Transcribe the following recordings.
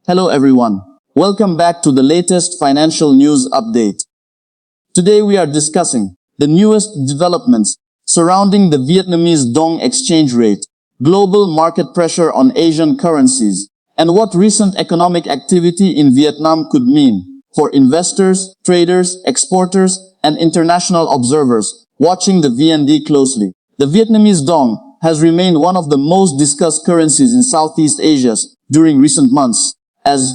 Hello everyone. Welcome back to the latest financial news update. Today we are discussing the newest developments surrounding the Vietnamese Dong exchange rate, global market pressure on Asian currencies, and what recent economic activity in Vietnam could mean for investors, traders, exporters, and international observers watching the VND closely. The Vietnamese Dong has remained one of the most discussed currencies in Southeast Asia during recent months, as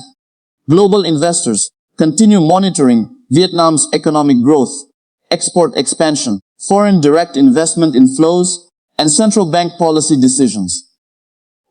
global investors continue monitoring Vietnam's economic growth, export expansion, foreign direct investment inflows, and central bank policy decisions.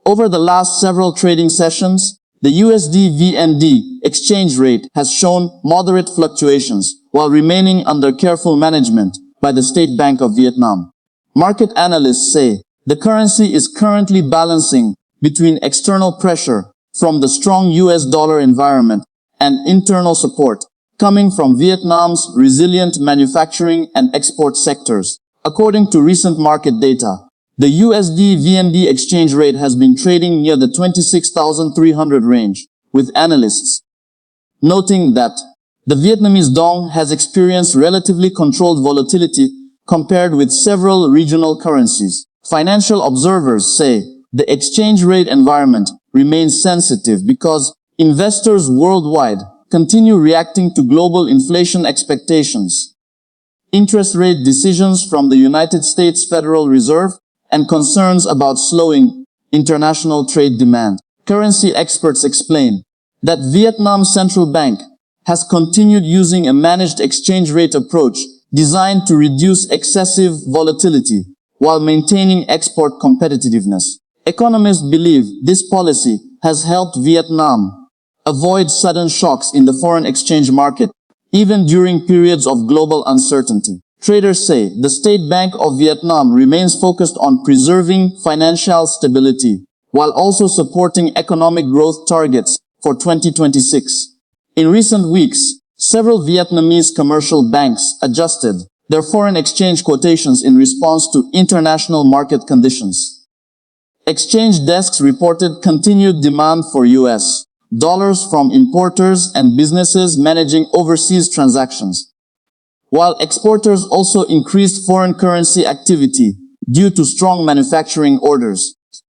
Over the last several trading sessions, the USD VND exchange rate has shown moderate fluctuations while remaining under careful management by the State Bank of Vietnam. Market analysts say the currency is currently balancing between external pressure from the strong US dollar environment and internal support coming from Vietnam's resilient manufacturing and export sectors. According to recent market data, the USD VND exchange rate has been trading near the 26,300 range, with analysts noting that the Vietnamese Dong has experienced relatively controlled volatility compared with several regional currencies. Financial observers say the exchange rate environment remains sensitive because investors worldwide continue reacting to global inflation expectations, interest rate decisions from the United States Federal Reserve, and concerns about slowing international trade demand. Currency experts explain that Vietnam's central bank has continued using a managed exchange rate approach designed to reduce excessive volatility while maintaining export competitiveness. Economists believe this policy has helped Vietnam avoid sudden shocks in the foreign exchange market, even during periods of global uncertainty. Traders say the State Bank of Vietnam remains focused on preserving financial stability, while also supporting economic growth targets for 2026. In recent weeks, several Vietnamese commercial banks adjusted their foreign exchange quotations in response to international market conditions. Exchange desks reported continued demand for US dollars from importers and businesses managing overseas transactions, while exporters also increased foreign currency activity due to strong manufacturing orders.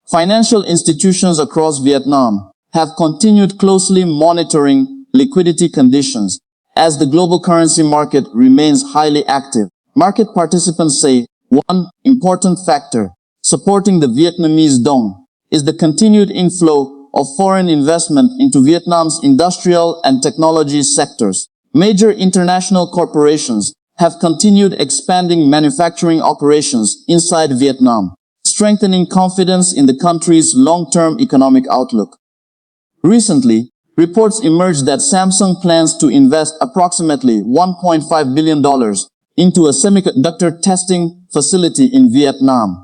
Financial institutions across Vietnam have continued closely monitoring liquidity conditions as the global currency market remains highly active. Market participants say one important factor supporting the Vietnamese Dong is the continued inflow of foreign investment into Vietnam's industrial and technology sectors. Major international corporations have continued expanding manufacturing operations inside Vietnam, strengthening confidence in the country's long-term economic outlook. Recently, reports emerged that Samsung plans to invest approximately $1.5 billion into a semiconductor testing facility in Vietnam,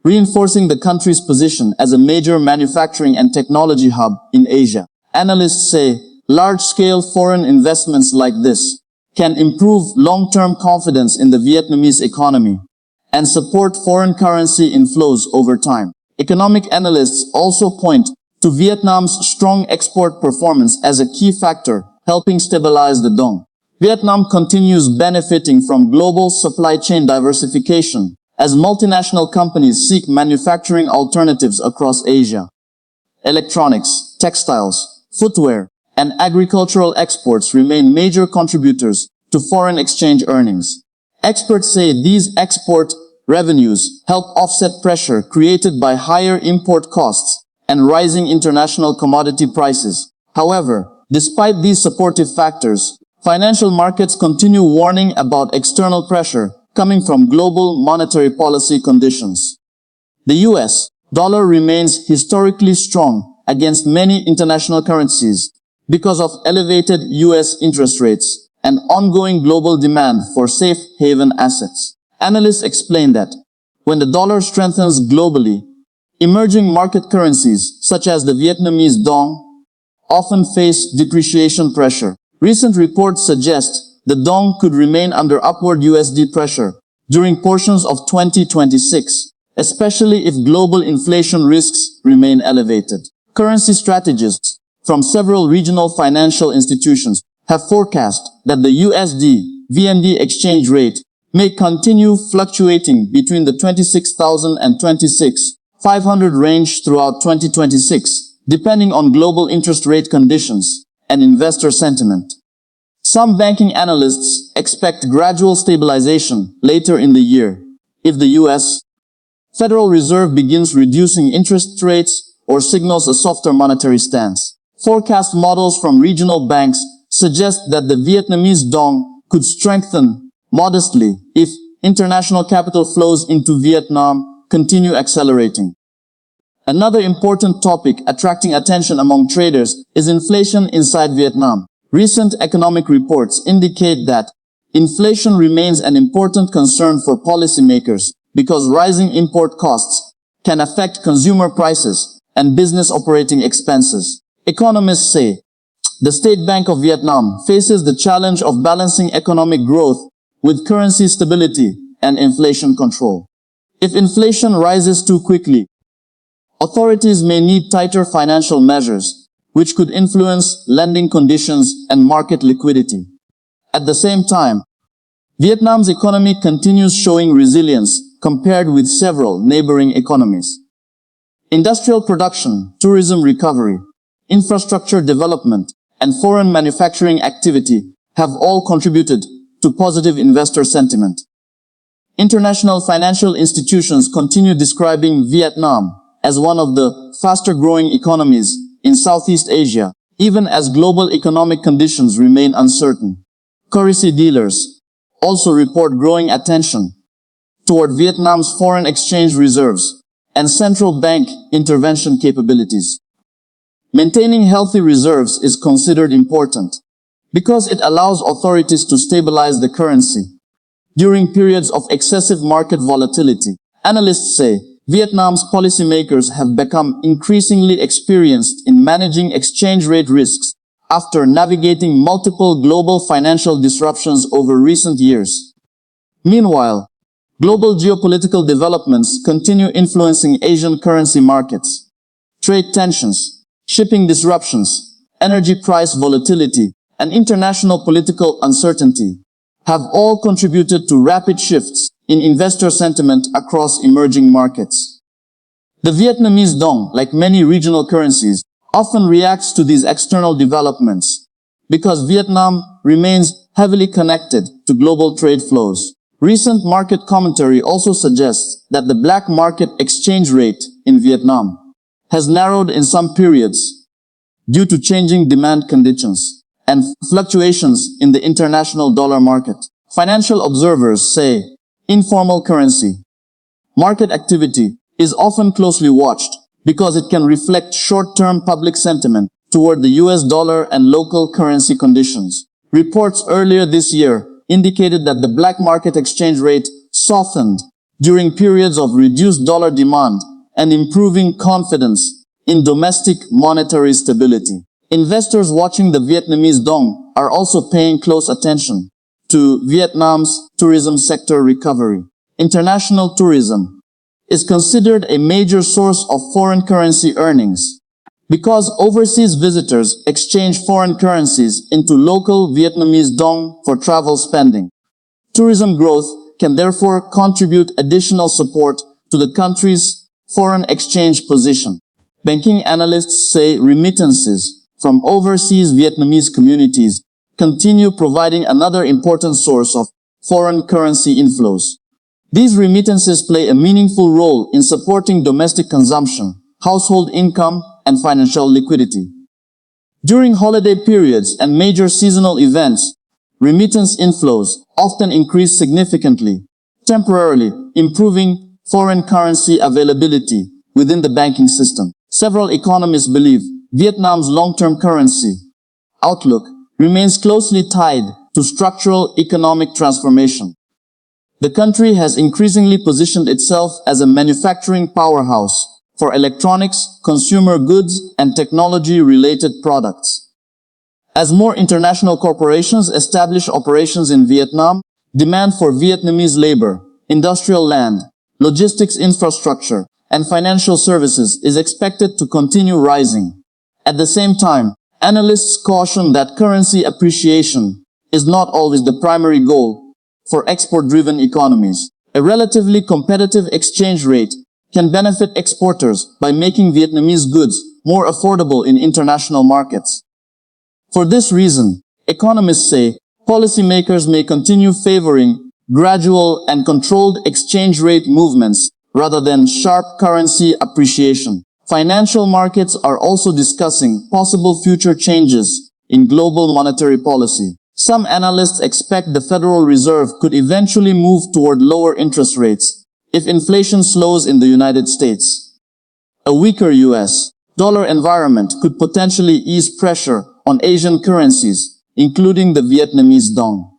reinforcing the country's position as a major manufacturing and technology hub in Asia. Analysts say large-scale foreign investments like this can improve long-term confidence in the Vietnamese economy and support foreign currency inflows over time. Economic analysts also point to Vietnam's strong export performance as a key factor helping stabilize the Dong. Vietnam continues benefiting from global supply chain diversification as multinational companies seek manufacturing alternatives across Asia. Electronics, textiles, footwear, and agricultural exports remain major contributors to foreign exchange earnings. Experts say these export revenues help offset pressure created by higher import costs and rising international commodity prices. However, despite these supportive factors, financial markets continue warning about external pressure coming from global monetary policy conditions. The US dollar remains historically strong against many international currencies because of elevated US interest rates and ongoing global demand for safe haven assets. Analysts explain that when the dollar strengthens globally, emerging market currencies such as the Vietnamese Dong often face depreciation pressure. Recent reports suggest the Dong could remain under upward USD pressure during portions of 2026, especially if global inflation risks remain elevated. Currency strategists from several regional financial institutions have forecast that the USD-VND exchange rate may continue fluctuating between the 26,000 and 26,500 range throughout 2026, depending on global interest rate conditions and investor sentiment. Some banking analysts expect gradual stabilization later in the year if the U.S. Federal Reserve begins reducing interest rates or signals a softer monetary stance. Forecast models from regional banks suggest that the Vietnamese Dong could strengthen modestly if international capital flows into Vietnam continue accelerating. Another important topic attracting attention among traders is inflation inside Vietnam. Recent economic reports indicate that inflation remains an important concern for policymakers because rising import costs can affect consumer prices and business operating expenses. Economists say the State Bank of Vietnam faces the challenge of balancing economic growth with currency stability and inflation control. If inflation rises too quickly, authorities may need tighter financial measures, which could influence lending conditions and market liquidity. At the same time, Vietnam's economy continues showing resilience compared with several neighboring economies. Industrial production, tourism recovery, infrastructure development, and foreign manufacturing activity have all contributed to positive investor sentiment. International financial institutions continue describing Vietnam as one of the faster-growing economies in Southeast Asia, even as global economic conditions remain uncertain. Currency dealers also report growing attention toward Vietnam's foreign exchange reserves and central bank intervention capabilities. Maintaining healthy reserves is considered important because it allows authorities to stabilize the currency during periods of excessive market volatility. Analysts say Vietnam's policymakers have become increasingly experienced in managing exchange rate risks after navigating multiple global financial disruptions over recent years. Meanwhile, global geopolitical developments continue influencing Asian currency markets. Trade tensions, shipping disruptions, energy price volatility, and international political uncertainty have all contributed to rapid shifts in investor sentiment across emerging markets. The Vietnamese Dong, like many regional currencies, often reacts to these external developments because Vietnam remains heavily connected to global trade flows. Recent market commentary also suggests that the black market exchange rate in Vietnam has narrowed in some periods due to changing demand conditions and fluctuations in the international dollar market. Financial observers say informal currency market activity is often closely watched because it can reflect short-term public sentiment toward the US dollar and local currency conditions. Reports earlier this year indicated that the black market exchange rate softened during periods of reduced dollar demand and improving confidence in domestic monetary stability. Investors watching the Vietnamese Dong are also paying close attention to Vietnam's tourism sector recovery. International tourism is considered a major source of foreign currency earnings because overseas visitors exchange foreign currencies into local Vietnamese Dong for travel spending. Tourism growth can therefore contribute additional support to the country's foreign exchange position. Banking analysts say remittances from overseas Vietnamese communities continue providing another important source of foreign currency inflows. These remittances play a meaningful role in supporting domestic consumption, household income, and financial liquidity. During holiday periods and major seasonal events, remittance inflows often increase significantly, temporarily improving foreign currency availability within the banking system. Several economists believe Vietnam's long-term currency outlook remains closely tied to structural economic transformation. The country has increasingly positioned itself as a manufacturing powerhouse for electronics, consumer goods, and technology-related products. As more international corporations establish operations in Vietnam, demand for Vietnamese labor, industrial land, logistics infrastructure, and financial services is expected to continue rising. At the same time, Analysts caution that currency appreciation is not always the primary goal for export-driven economies. A relatively competitive exchange rate can benefit exporters by making Vietnamese goods more affordable in international markets. For this reason, economists say policymakers may continue favoring gradual and controlled exchange rate movements rather than sharp currency appreciation. Financial markets are also discussing possible future changes in global monetary policy. Some analysts expect the Federal Reserve could eventually move toward lower interest rates if inflation slows in the United States. A weaker US dollar environment could potentially ease pressure on Asian currencies, including the Vietnamese Dong.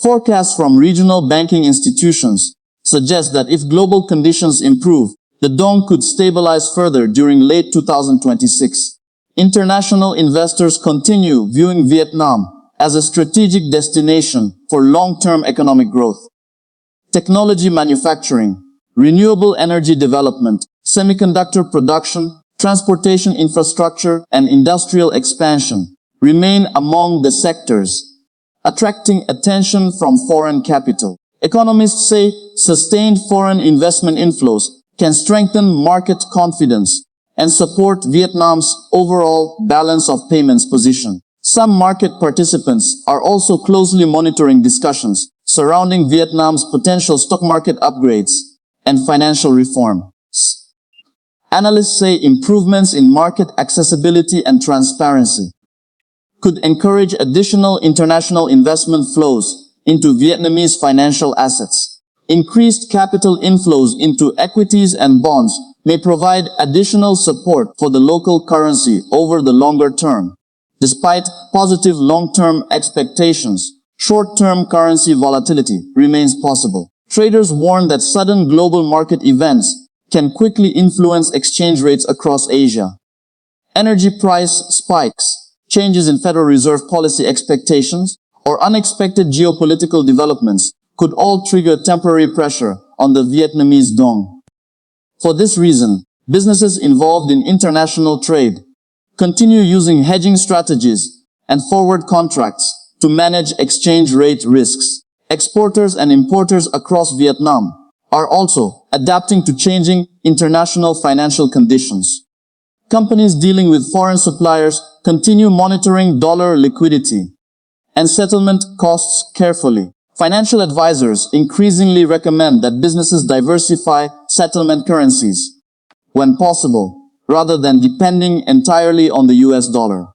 Forecasts from regional banking institutions suggest that if global conditions improve, the Dong could stabilize further during late 2026. International investors continue viewing Vietnam as a strategic destination for long-term economic growth. Technology manufacturing, renewable energy development, semiconductor production, transportation infrastructure, and industrial expansion remain among the sectors attracting attention from foreign capital. Economists say sustained foreign investment inflows can strengthen market confidence and support Vietnam's overall balance of payments position. Some market participants are also closely monitoring discussions surrounding Vietnam's potential stock market upgrades and financial reform. Analysts say improvements in market accessibility and transparency could encourage additional international investment flows into Vietnamese financial assets. Increased capital inflows into equities and bonds may provide additional support for the local currency over the longer term. Despite positive long-term expectations, short-term currency volatility remains possible. Traders warn that sudden global market events can quickly influence exchange rates across Asia. Energy price spikes, changes in Federal Reserve policy expectations, or unexpected geopolitical developments could all trigger temporary pressure on the Vietnamese Dong. For this reason, businesses involved in international trade continue using hedging strategies and forward contracts to manage exchange rate risks. Exporters and importers across Vietnam are also adapting to changing international financial conditions. Companies dealing with foreign suppliers continue monitoring dollar liquidity and settlement costs carefully. Financial advisors increasingly recommend that businesses diversify settlement currencies when possible, rather than depending entirely on the US dollar.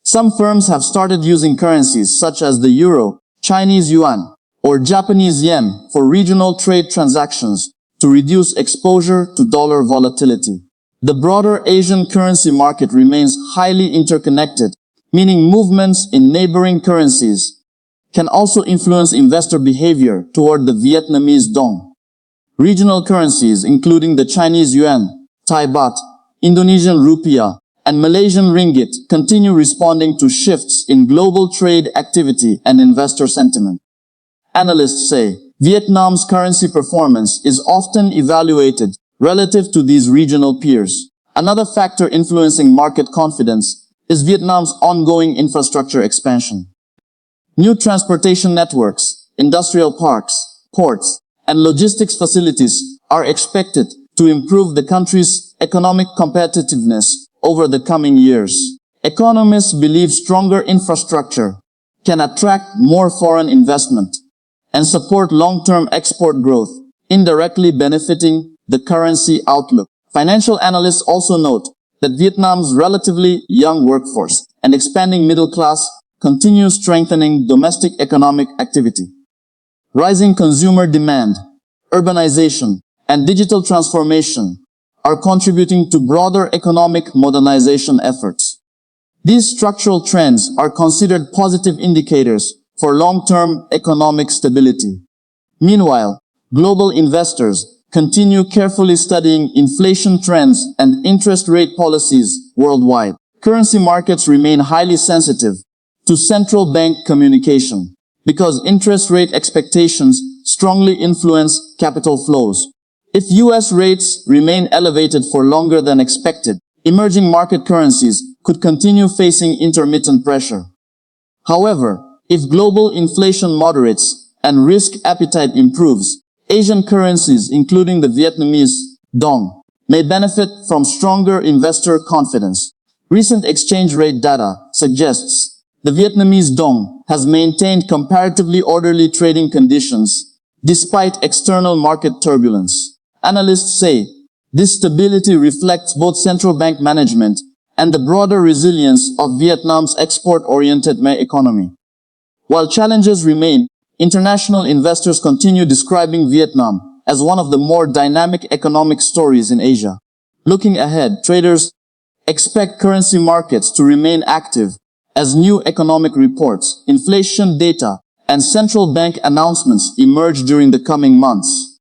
Some firms have started using currencies such as the euro, Chinese yuan, or Japanese yen for regional trade transactions to reduce exposure to dollar volatility. The broader Asian currency market remains highly interconnected, meaning movements in neighboring currencies can also influence investor behavior toward the Vietnamese Dong. Regional currencies, including the Chinese yuan, Thai baht, Indonesian rupiah, and Malaysian ringgit, continue responding to shifts in global trade activity and investor sentiment. Analysts say Vietnam's currency performance is often evaluated relative to these regional peers. Another factor influencing market confidence is Vietnam's ongoing infrastructure expansion. New transportation networks, industrial parks, ports, and logistics facilities are expected to improve the country's economic competitiveness over the coming years. Economists believe stronger infrastructure can attract more foreign investment and support long-term export growth, indirectly benefiting the currency outlook. Financial analysts also note that Vietnam's relatively young workforce and expanding middle class continue strengthening domestic economic activity. Rising consumer demand, urbanization, and digital transformation are contributing to broader economic modernization efforts. These structural trends are considered positive indicators for long-term economic stability. Meanwhile, global investors continue carefully studying inflation trends and interest rate policies worldwide. Currency markets remain highly sensitive to central bank communication because interest rate expectations strongly influence capital flows. If US rates remain elevated for longer than expected, emerging market currencies could continue facing intermittent pressure. However, if global inflation moderates and risk appetite improves, Asian currencies, including the Vietnamese Dong, may benefit from stronger investor confidence. Recent exchange rate data suggests the Vietnamese Dong has maintained comparatively orderly trading conditions despite external market turbulence. Analysts say this stability reflects both central bank management and the broader resilience of Vietnam's export-oriented economy. While challenges remain, international investors continue describing Vietnam as one of the more dynamic economic stories in Asia. Looking ahead, traders expect currency markets to remain active as new economic reports, inflation data, and central bank announcements emerge during the coming months.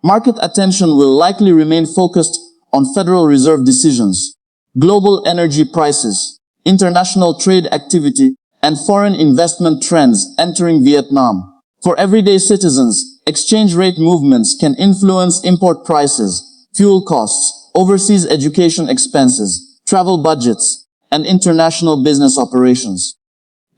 Market attention will likely remain focused on Federal Reserve decisions, global energy prices, international trade activity, and foreign investment trends entering Vietnam. For everyday citizens, exchange rate movements can influence import prices, fuel costs, overseas education expenses, travel budgets, and international business operations.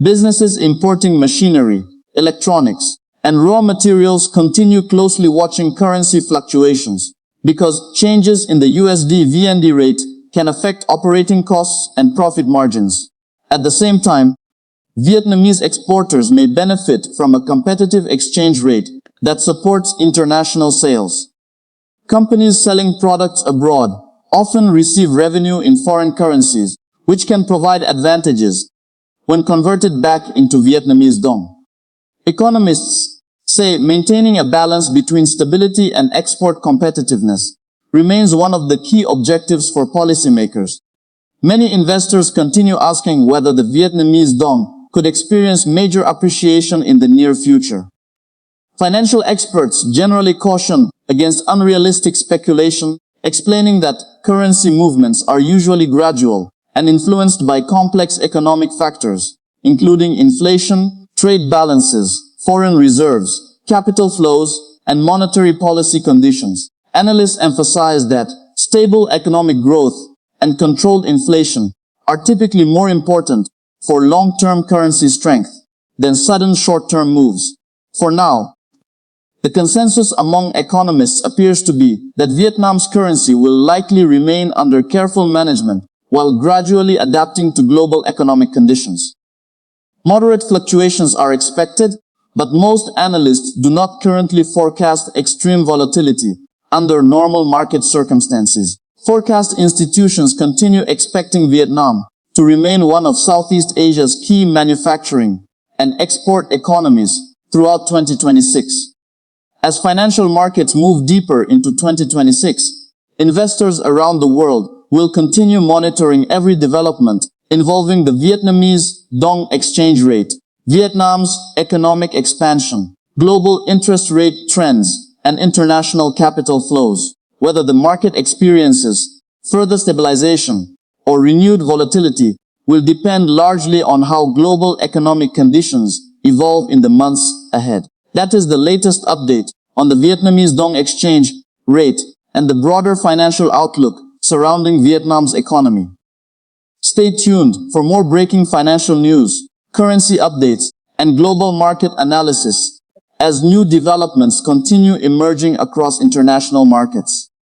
Businesses importing machinery, electronics, and raw materials continue closely watching currency fluctuations because changes in the USD VND rate can affect operating costs and profit margins. At the same time, Vietnamese exporters may benefit from a competitive exchange rate that supports international sales. Companies selling products abroad often receive revenue in foreign currencies, which can provide advantages when converted back into Vietnamese Dong. Economists say maintaining a balance between stability and export competitiveness remains one of the key objectives for policymakers. Many investors continue asking whether the Vietnamese Dong could experience major appreciation in the near future. Financial experts generally caution against unrealistic speculation, explaining that currency movements are usually gradual and influenced by complex economic factors, including inflation, trade balances, foreign reserves, capital flows, and monetary policy conditions. Analysts emphasize that stable economic growth and controlled inflation are typically more important for long-term currency strength than sudden short-term moves. For now, the consensus among economists appears to be that Vietnam's currency will likely remain under careful management while gradually adapting to global economic conditions. Moderate fluctuations are expected, but most analysts do not currently forecast extreme volatility under normal market circumstances. Forecast institutions continue expecting Vietnam to remain one of Southeast Asia's key manufacturing and export economies throughout 2026. As financial markets move deeper into 2026, investors around the world will continue monitoring every development involving the Vietnamese Dong exchange rate, Vietnam's economic expansion, global interest rate trends, and international capital flows. Whether the market experiences further stabilization or renewed volatility will depend largely on how global economic conditions evolve in the months ahead. That is the latest update on the Vietnamese Dong exchange rate and the broader financial outlook surrounding Vietnam's economy. Stay tuned for more breaking financial news, currency updates, and global market analysis as new developments continue emerging across international markets.